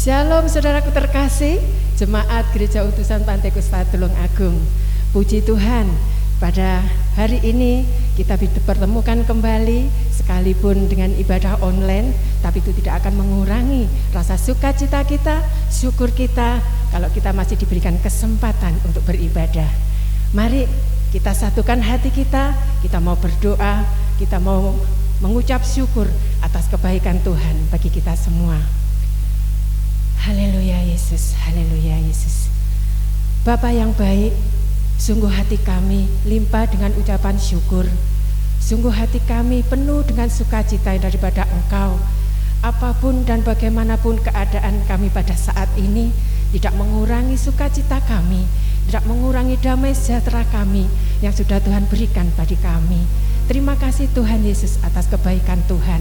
Shalom saudaraku terkasih, Jemaat Gereja Utusan Pantekusta Tulungagung. Puji Tuhan, pada hari ini kita dipertemukan kembali, sekalipun dengan ibadah online, tapi itu tidak akan mengurangi rasa sukacita kita, syukur kita kalau kita masih diberikan kesempatan untuk beribadah. Mari kita satukan hati kita mau berdoa, kita mau mengucap syukur atas kebaikan Tuhan bagi kita semua. Haleluya Yesus, haleluya Yesus. Bapa yang baik, sungguh hati kami limpah dengan ucapan syukur. Sungguh hati kami penuh dengan sukacita daripada Engkau. Apapun dan bagaimanapun keadaan kami pada saat ini, tidak mengurangi sukacita kami, tidak mengurangi damai sejahtera kami yang sudah Tuhan berikan bagi kami. Terima kasih Tuhan Yesus atas kebaikan Tuhan.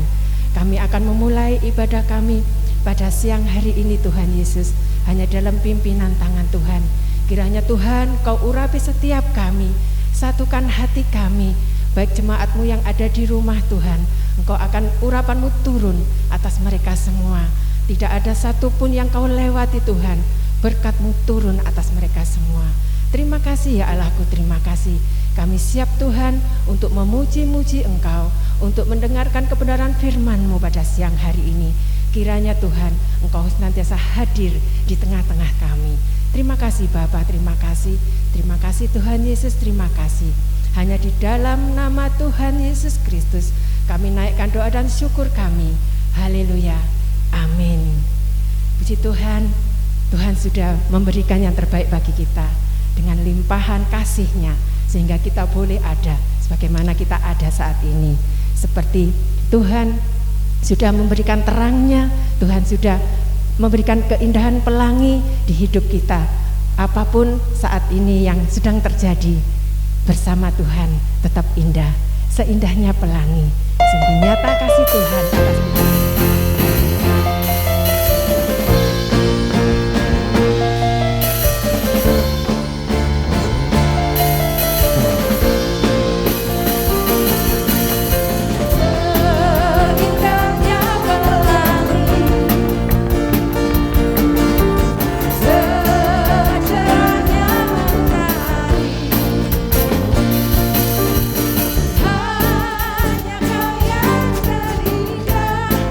Kami akan memulai ibadah kami pada siang hari ini Tuhan Yesus, hanya dalam pimpinan tangan Tuhan. Kiranya Tuhan Kau urapi setiap kami, satukan hati kami, baik jemaat-Mu yang ada di rumah Tuhan. Engkau akan urapan-Mu turun atas mereka semua. Tidak ada satupun yang Kau lewati Tuhan, berkat-Mu turun atas mereka semua. Terima kasih ya Allahku, terima kasih. Kami siap Tuhan untuk memuji-muji Engkau, untuk mendengarkan kebenaran firman-Mu pada siang hari ini. Kiranya Tuhan Engkau senantiasa hadir di tengah-tengah kami. Terima kasih Bapa, terima kasih Tuhan Yesus, terima kasih. Hanya di dalam nama Tuhan Yesus Kristus kami naikkan doa dan syukur kami. Haleluya, amin. Puji Tuhan, Tuhan sudah memberikan yang terbaik bagi kita dengan limpahan kasih-Nya, sehingga kita boleh ada sebagaimana kita ada saat ini. Seperti Tuhan sudah memberikan terangnya, Tuhan sudah memberikan keindahan pelangi di hidup kita. Apapun saat ini yang sedang terjadi, bersama Tuhan tetap indah, seindahnya pelangi. Sungguh nyata kasih Tuhan atas kita. Hanya Kau yang terindah.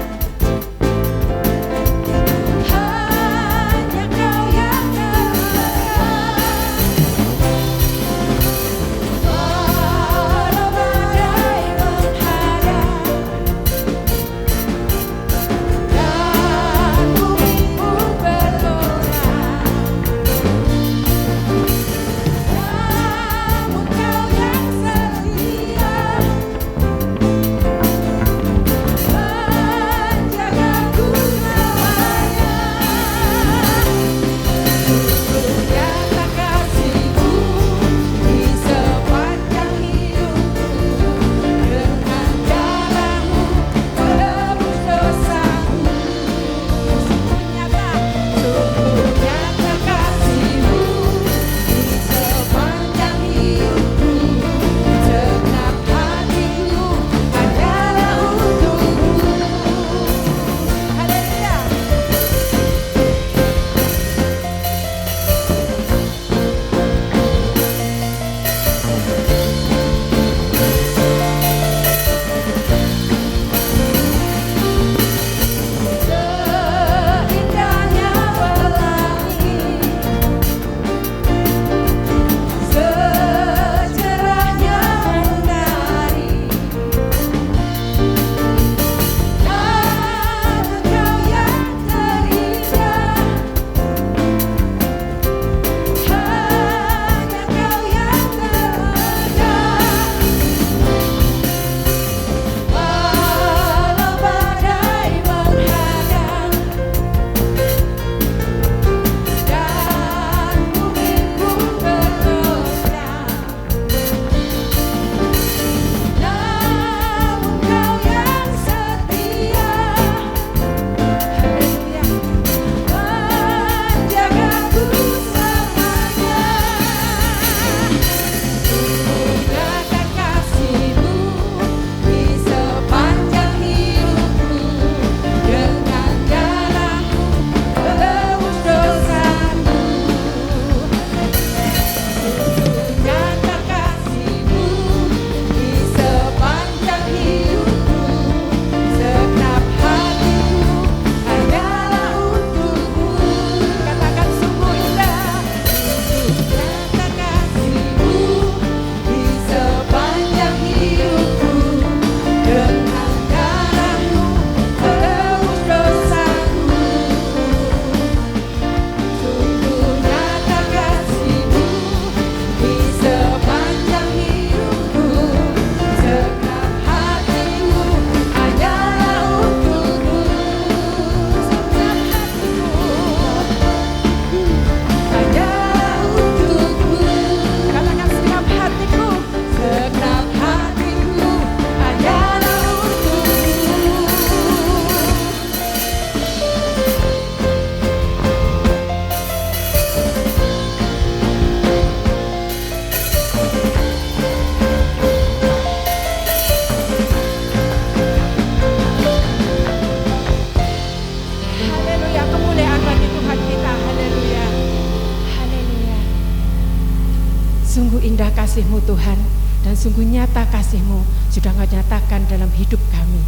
indah kasih-Mu Tuhan, dan sungguh nyata kasih-Mu sudah Engkau nyatakan dalam hidup kami.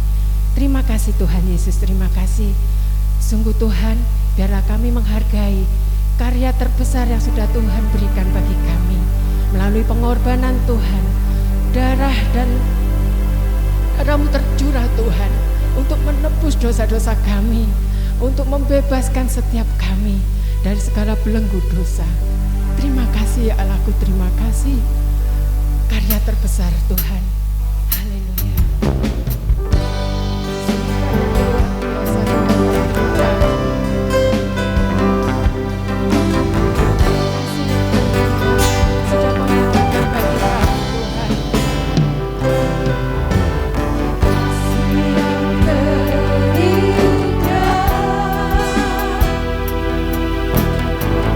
Terima kasih Tuhan Yesus, terima kasih. Sungguh Tuhan, biarlah kami menghargai karya terbesar yang sudah Tuhan berikan bagi kami. Melalui pengorbanan Tuhan, darah dan darah-Mu tercurah Tuhan, untuk menebus dosa-dosa kami, untuk membebaskan setiap kami dari segala belenggu dosa. Terima kasih ya Allahku, terima kasih. Karya terbesar Tuhan. Haleluya.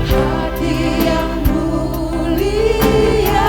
Hati yang mulia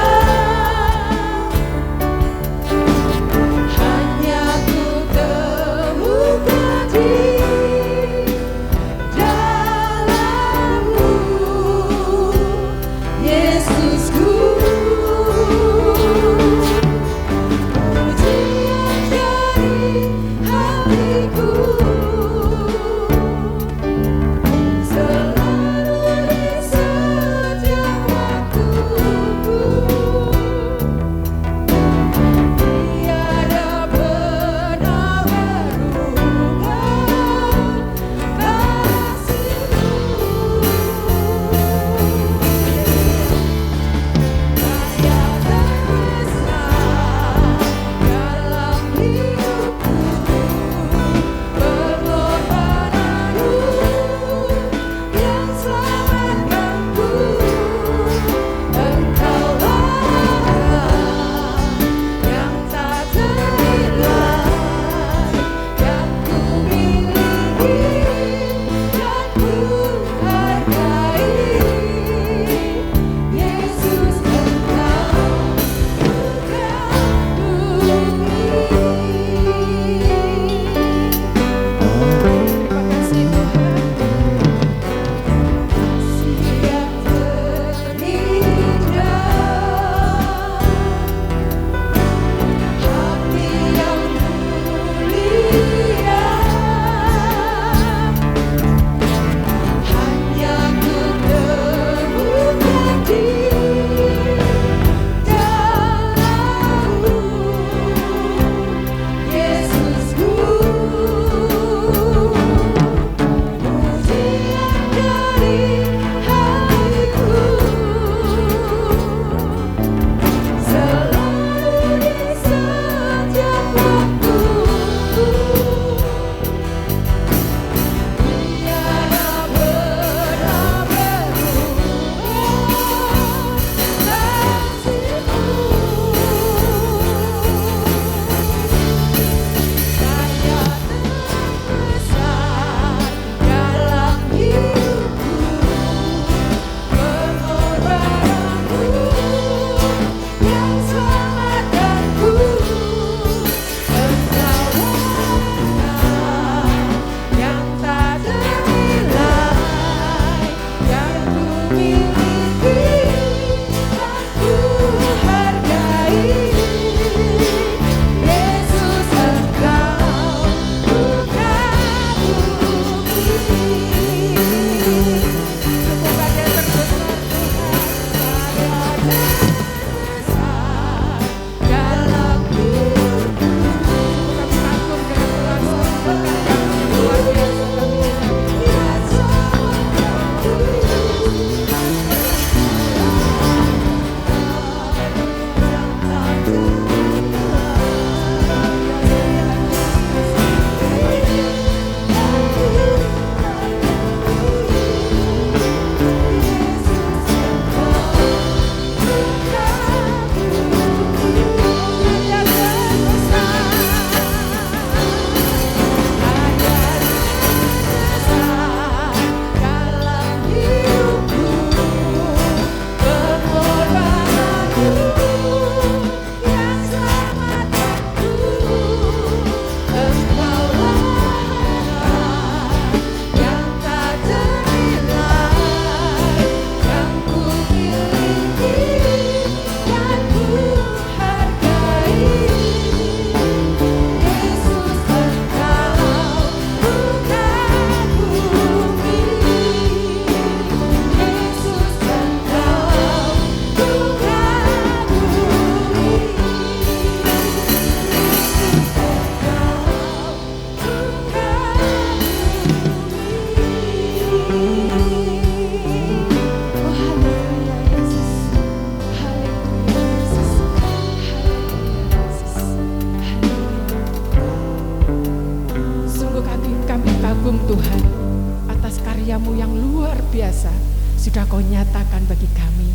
karya-Mu yang luar biasa sudah Kau nyatakan bagi kami.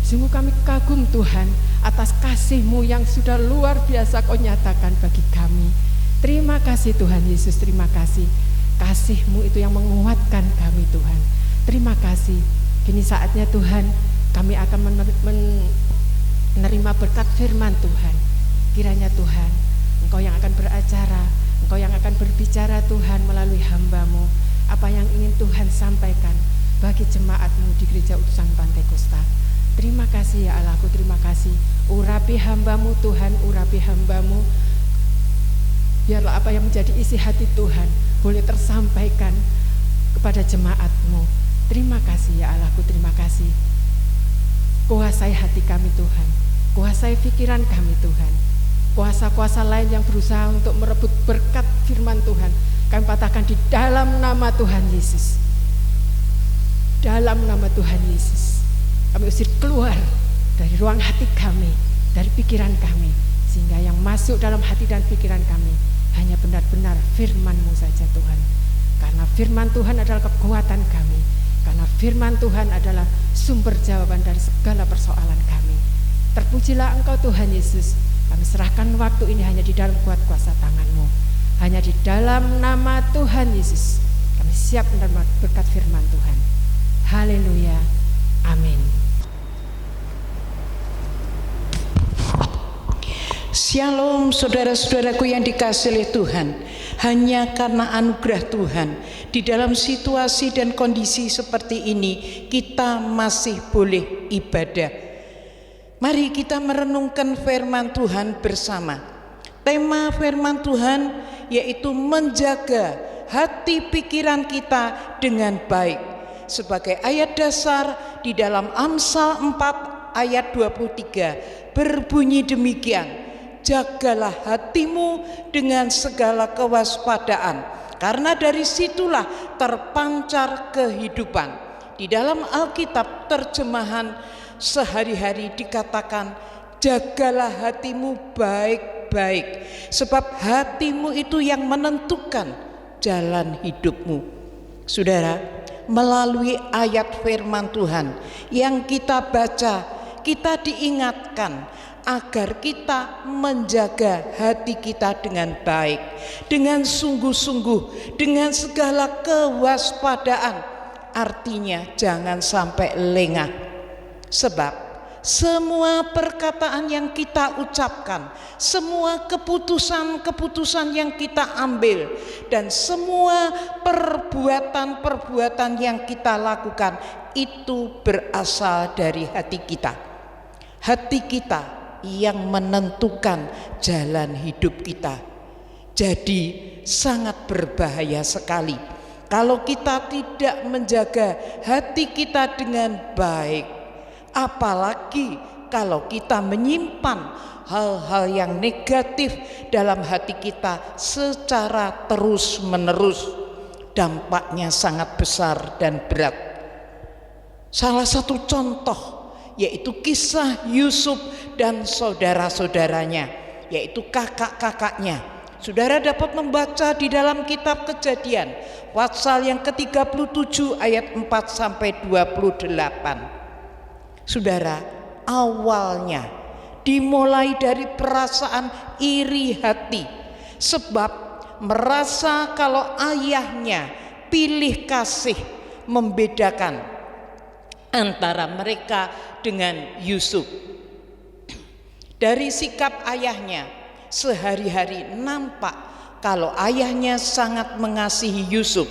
Sungguh kami kagum Tuhan atas kasih-Mu yang sudah luar biasa Kau nyatakan bagi kami. Terima kasih Tuhan Yesus, terima kasih. Kasih-Mu itu yang menguatkan kami Tuhan. Terima kasih. Kini saatnya Tuhan kami akan menerima berkat firman Tuhan. Kiranya Tuhan, Engkau yang akan beracara, Engkau yang akan berbicara Tuhan melalui hamba-Mu. Apa yang ingin Tuhan sampaikan bagi jemaat-Mu di Gereja Utusan Pantai Kosta. Terima kasih ya Allahku, terima kasih. Urapi hamba-Mu Tuhan, urapi hamba-Mu. Biarlah apa yang menjadi isi hati Tuhan boleh tersampaikan kepada jemaat-Mu. Terima kasih ya Allahku, terima kasih. Kuasai hati kami Tuhan, kuasai pikiran kami Tuhan. Kuasa-kuasa lain yang berusaha untuk merebut berkat firman Tuhan, kami patahkan di dalam nama Tuhan Yesus. Dalam nama Tuhan Yesus, kami usir keluar dari ruang hati kami, dari pikiran kami, sehingga yang masuk dalam hati dan pikiran kami hanya benar-benar firman-Mu saja Tuhan. Karena firman Tuhan adalah kekuatan kami, karena firman Tuhan adalah sumber jawaban dari segala persoalan kami. Terpujilah Engkau Tuhan Yesus. Kami serahkan waktu ini hanya di dalam kuat kuasa tangan-Mu. Hanya di dalam nama Tuhan Yesus kami siap menerima berkat firman Tuhan. Haleluya, amin. Shalom saudara-saudaraku yang dikasihi oleh Tuhan. Hanya karena anugerah Tuhan, di dalam situasi dan kondisi seperti ini kita masih boleh ibadah. Mari kita merenungkan firman Tuhan bersama. Tema firman Tuhan yaitu menjaga hati pikiran kita dengan baik. Sebagai ayat dasar di dalam Amsal 4 ayat 23 berbunyi demikian. Jagalah hatimu dengan segala kewaspadaan, karena dari situlah terpancar kehidupan. Di dalam Alkitab terjemahan sehari-hari dikatakan, jagalah hatimu baik-baik, sebab hatimu itu yang menentukan jalan hidupmu. Saudara, melalui ayat firman Tuhan yang kita baca, kita diingatkan agar kita menjaga hati kita dengan baik, dengan sungguh-sungguh, dengan segala kewaspadaan. Artinya jangan sampai lengah. Sebab semua perkataan yang kita ucapkan, semua keputusan-keputusan yang kita ambil, dan semua perbuatan-perbuatan yang kita lakukan itu berasal dari hati kita. Hati kita yang menentukan jalan hidup kita. Jadi sangat berbahaya sekali kalau kita tidak menjaga hati kita dengan baik. Apalagi kalau kita menyimpan hal-hal yang negatif dalam hati kita secara terus-menerus, dampaknya sangat besar dan berat. Salah satu contoh yaitu kisah Yusuf dan saudara-saudaranya, yaitu kakak-kakaknya. Saudara dapat membaca di dalam kitab Kejadian pasal yang ke-37 ayat 4 sampai 28. Saudara, awalnya dimulai dari perasaan iri hati, sebab merasa kalau ayahnya pilih kasih membedakan antara mereka dengan Yusuf. Dari sikap ayahnya sehari-hari nampak kalau ayahnya sangat mengasihi Yusuf.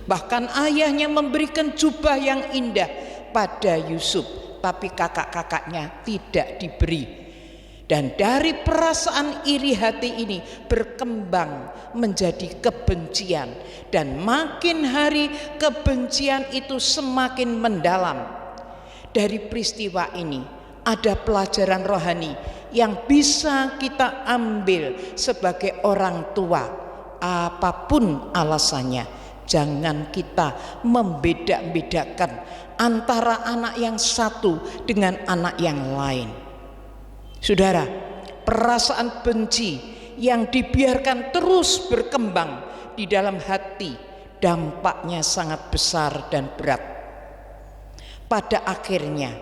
Bahkan ayahnya memberikan jubah yang indah pada Yusuf, tapi kakak-kakaknya tidak diberi. Dan dari perasaan iri hati ini berkembang menjadi kebencian, dan makin hari kebencian itu semakin mendalam. Dari peristiwa ini ada pelajaran rohani yang bisa kita ambil sebagai orang tua. Apapun alasannya, jangan kita membeda-bedakan antara anak yang satu dengan anak yang lain. Saudara, perasaan benci yang dibiarkan terus berkembang di dalam hati dampaknya sangat besar dan berat. Pada akhirnya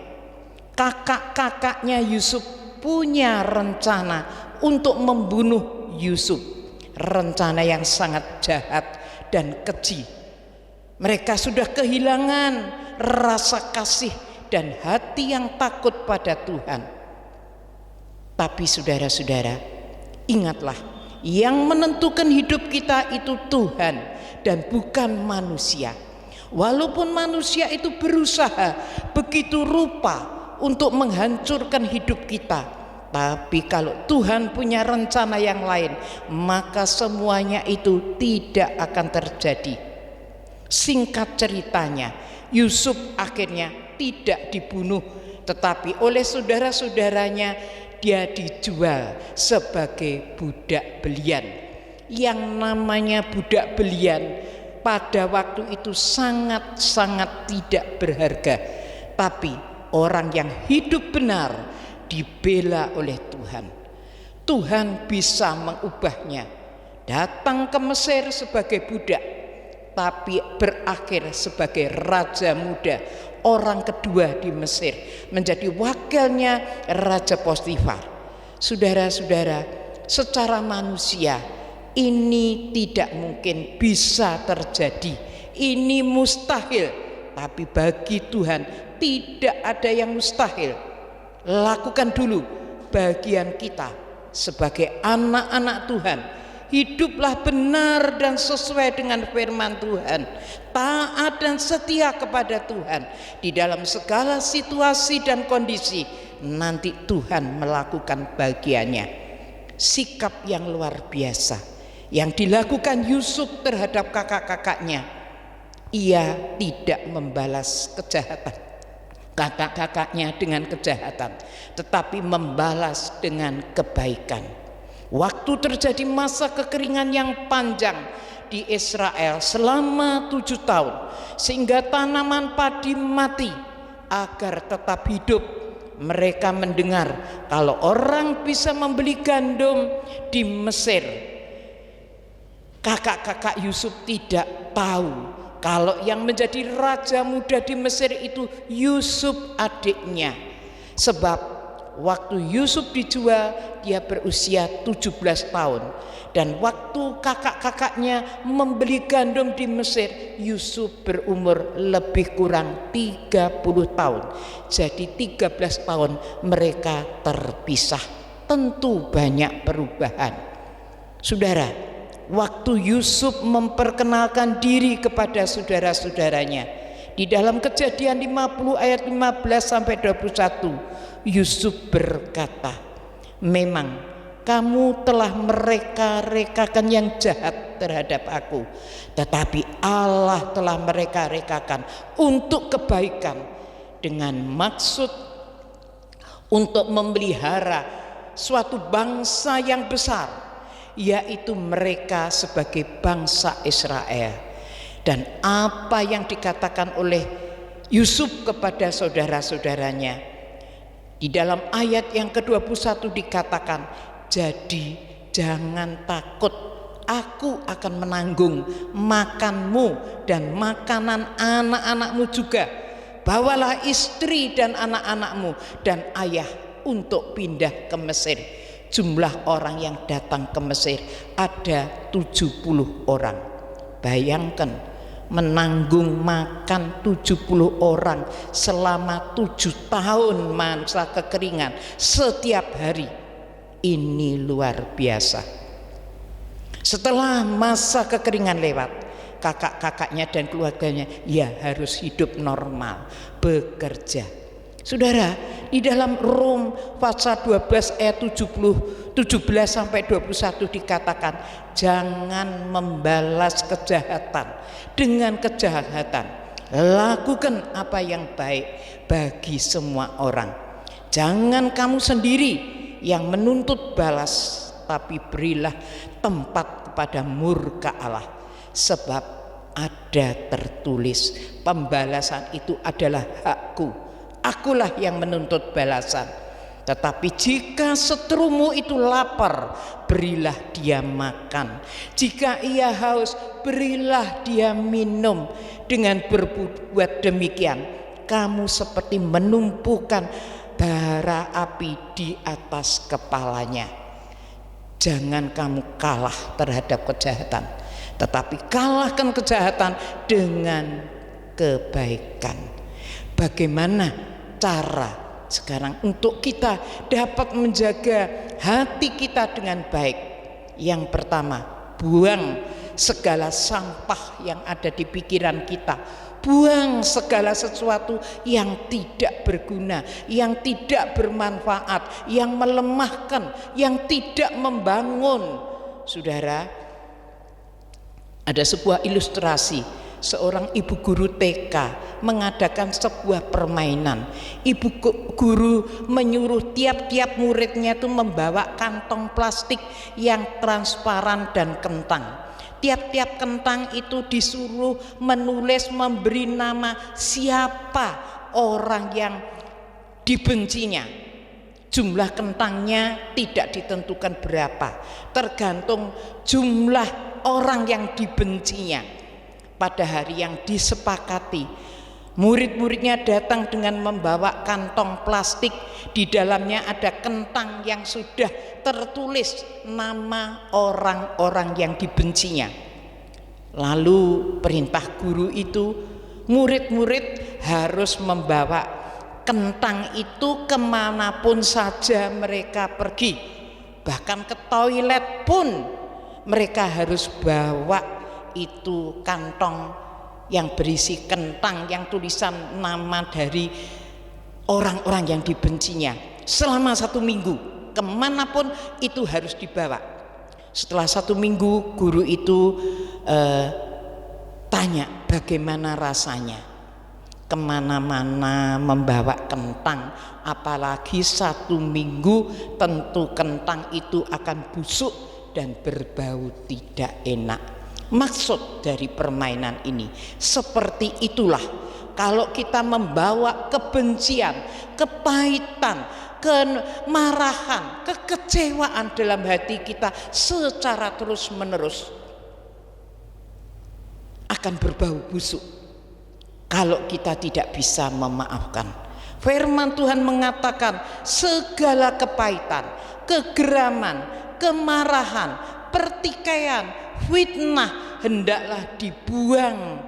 kakak-kakaknya Yusuf punya rencana untuk membunuh Yusuf, rencana yang sangat jahat dan keji. Mereka sudah kehilangan rasa kasih dan hati yang takut pada Tuhan. Tapi saudara-saudara, ingatlah, yang menentukan hidup kita itu Tuhan dan bukan manusia. Walaupun manusia itu berusaha begitu rupa untuk menghancurkan hidup kita, tapi kalau Tuhan punya rencana yang lain, maka semuanya itu tidak akan terjadi. Singkat ceritanya, Yusuf akhirnya tidak dibunuh, tetapi oleh saudara-saudaranya dia dijual sebagai budak belian. Yang namanya budak belian pada waktu itu sangat-sangat tidak berharga, tapi orang yang hidup benar dibela oleh Tuhan. Tuhan bisa mengubahnya, datang ke Mesir sebagai budak, tapi berakhir sebagai raja muda, orang kedua di Mesir, menjadi wakilnya Raja Potifar. Saudara-saudara, secara manusia ini tidak mungkin bisa terjadi, ini mustahil. Tapi bagi Tuhan tidak ada yang mustahil. Lakukan dulu bagian kita sebagai anak-anak Tuhan. Hiduplah benar dan sesuai dengan firman Tuhan, taat dan setia kepada Tuhan di dalam segala situasi dan kondisi. Nanti Tuhan melakukan bagiannya. Sikap yang luar biasa yang dilakukan Yusuf terhadap kakak-kakaknya. Ia tidak membalas kejahatan kakak-kakaknya dengan kejahatan, tetapi membalas dengan kebaikan. Waktu terjadi masa kekeringan yang panjang di Israel selama 7 tahun, sehingga tanaman padi mati. Agar tetap hidup, mereka mendengar kalau orang bisa membeli gandum di Mesir. Kakak-kakak Yusuf tidak tahu kalau yang menjadi raja muda di Mesir itu Yusuf adiknya. Sebab waktu Yusuf dijual dia berusia 17 tahun, dan waktu kakak-kakaknya membeli gandum di Mesir Yusuf berumur lebih kurang 30 tahun. Jadi 13 tahun mereka terpisah. Tentu banyak perubahan. Saudara, waktu Yusuf memperkenalkan diri kepada saudara-saudaranya di dalam Kejadian 50 ayat 15 sampai 21, Yusuf berkata, "Memang kamu telah mereka-rekakan yang jahat terhadap aku, tetapi Allah telah mereka-rekakan untuk kebaikan, dengan maksud untuk memelihara suatu bangsa yang besar, yaitu mereka sebagai bangsa Israel." Dan apa yang dikatakan oleh Yusuf kepada saudara-saudaranya di dalam ayat yang ke-21 dikatakan, "Jadi jangan takut, aku akan menanggung makanmu dan makanan anak-anakmu juga. Bawalah istri dan anak-anakmu dan ayah untuk pindah ke Mesir." Jumlah orang yang datang ke Mesir ada 70 orang. Bayangkan, menanggung makan 70 orang selama 7 tahun masa kekeringan setiap hari. Ini luar biasa. Setelah masa kekeringan lewat, kakak-kakaknya dan keluarganya ya harus hidup normal, bekerja. Saudara, di dalam Rom pasal 12 ayat 17 sampai 21 dikatakan, jangan membalas kejahatan dengan kejahatan. Lakukan apa yang baik bagi semua orang. Jangan kamu sendiri yang menuntut balas, tapi berilah tempat kepada murka Allah. Sebab ada tertulis, pembalasan itu adalah hakku. Akulah yang menuntut balasan. Tetapi jika seterumu itu lapar, berilah dia makan. Jika ia haus, berilah dia minum. Dengan berbuat demikian, kamu seperti menumpukan bara api di atas kepalanya. Jangan kamu kalah terhadap kejahatan, tetapi kalahkan kejahatan dengan kebaikan. Bagaimana cara sekarang untuk kita dapat menjaga hati kita dengan baik? Yang pertama, buang segala sampah yang ada di pikiran kita. Buang segala sesuatu yang tidak berguna, yang tidak bermanfaat, yang melemahkan, yang tidak membangun. Saudara, ada sebuah ilustrasi. Seorang ibu guru TK mengadakan sebuah permainan. Ibu guru menyuruh tiap-tiap muridnya itu membawa kantong plastik yang transparan dan kentang. Tiap-tiap kentang itu disuruh menulis, memberi nama siapa orang yang dibencinya. Jumlah kentangnya tidak ditentukan berapa, tergantung jumlah orang yang dibencinya. Pada hari yang disepakati, murid-muridnya datang dengan membawa kantong plastik. Di dalamnya ada kentang yang sudah tertulis nama orang-orang yang dibencinya. Lalu perintah guru itu, murid-murid harus membawa kentang itu kemanapun saja mereka pergi. Bahkan ke toilet pun mereka harus bawa itu kantong yang berisi kentang yang tulisan nama dari orang-orang yang dibencinya. Selama 1 minggu kemanapun itu harus dibawa. Setelah 1 minggu, guru itu tanya bagaimana rasanya kemana-mana membawa kentang, apalagi 1 minggu. Tentu kentang itu akan busuk dan berbau tidak enak. Maksud dari permainan ini seperti itulah, kalau kita membawa kebencian, kepahitan, kemarahan, kekecewaan dalam hati kita secara terus-menerus, akan berbau busuk kalau kita tidak bisa memaafkan. Firman Tuhan mengatakan segala kepahitan, kegeraman, kemarahan, pertikaian, fitnah hendaklah dibuang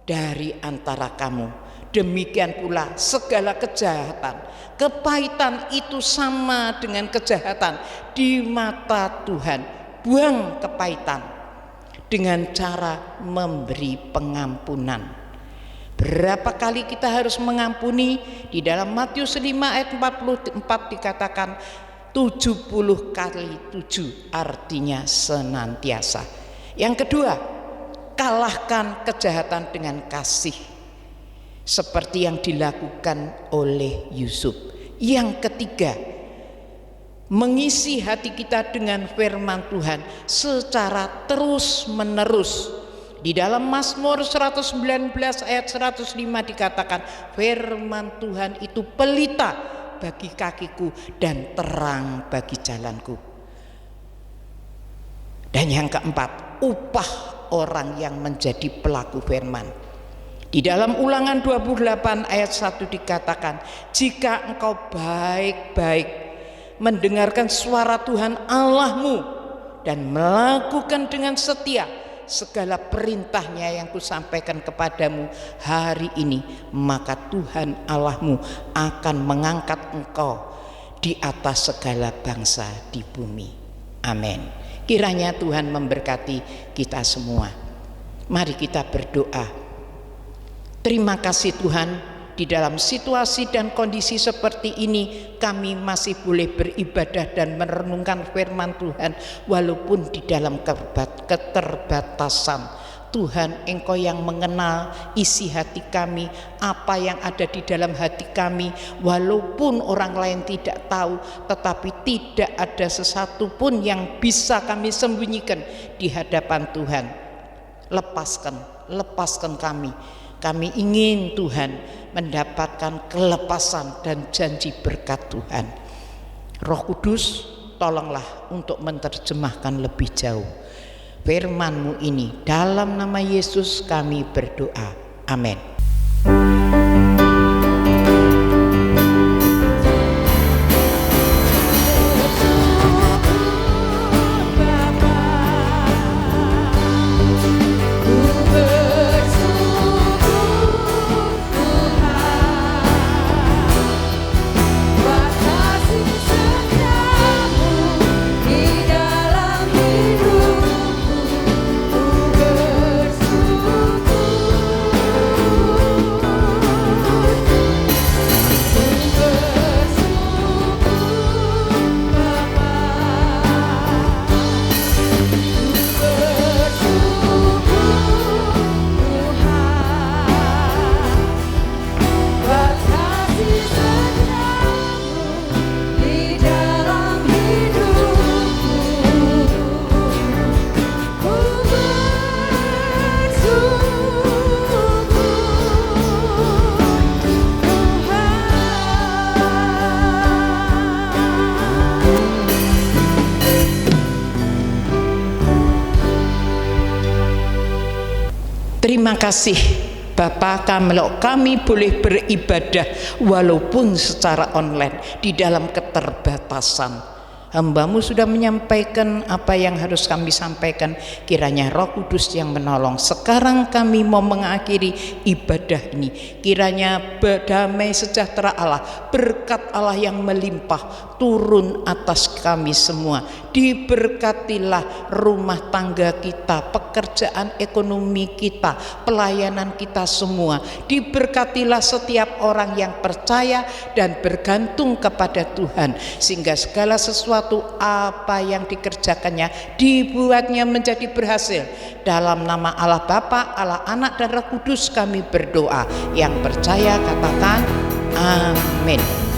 dari antara kamu. Demikian pula segala kejahatan. Kepahitan itu sama dengan kejahatan di mata Tuhan. Buang kepahitan dengan cara memberi pengampunan. Berapa kali kita harus mengampuni? Di dalam Matius 5 ayat 44 dikatakan 70 kali 7, artinya senantiasa. Yang kedua, kalahkan kejahatan dengan kasih, seperti yang dilakukan oleh Yusuf. Yang ketiga, mengisi hati kita dengan firman Tuhan secara terus menerus. Di dalam Mazmur 119 ayat 105 dikatakan, firman Tuhan itu pelita bagi kakiku dan terang bagi jalanku. Dan yang keempat, upah orang yang menjadi pelaku firman. Di dalam Ulangan 28 ayat 1 dikatakan, jika engkau baik-baik mendengarkan suara Tuhan Allahmu dan melakukan dengan setia segala perintahnya yang kusampaikan kepadamu hari ini, maka Tuhan Allahmu akan mengangkat engkau di atas segala bangsa di bumi. Amin. Kiranya Tuhan memberkati kita semua. Mari kita berdoa. Terima kasih Tuhan, di dalam situasi dan kondisi seperti ini kami masih boleh beribadah dan merenungkan firman Tuhan walaupun di dalam keterbatasan. Tuhan, Engkau yang mengenal isi hati kami, apa yang ada di dalam hati kami, walaupun orang lain tidak tahu, tetapi tidak ada sesuatu pun yang bisa kami sembunyikan di hadapan Tuhan. Lepaskan kami. Kami ingin Tuhan mendapatkan kelepasan dan janji berkat Tuhan. Roh Kudus, tolonglah untuk menerjemahkan lebih jauh firman-Mu ini. Dalam nama Yesus kami berdoa. Amin. Terima kasih Bapa, kami boleh beribadah walaupun secara online di dalam keterbatasan. Hamba-Mu sudah menyampaikan apa yang harus kami sampaikan. Kiranya Roh Kudus yang menolong. Sekarang kami mau mengakhiri ibadah ini. Kiranya damai sejahtera Allah, berkat Allah yang melimpah turun atas kami semua. Diberkatilah rumah tangga kita, pekerjaan ekonomi kita, pelayanan kita semua. Diberkatilah setiap orang yang percaya dan bergantung kepada Tuhan, sehingga segala sesuatu apa yang dikerjakannya dibuatnya menjadi berhasil. Dalam nama Allah Bapa, Allah Anak dan Roh Kudus kami berdoa. Yang percaya katakan amin.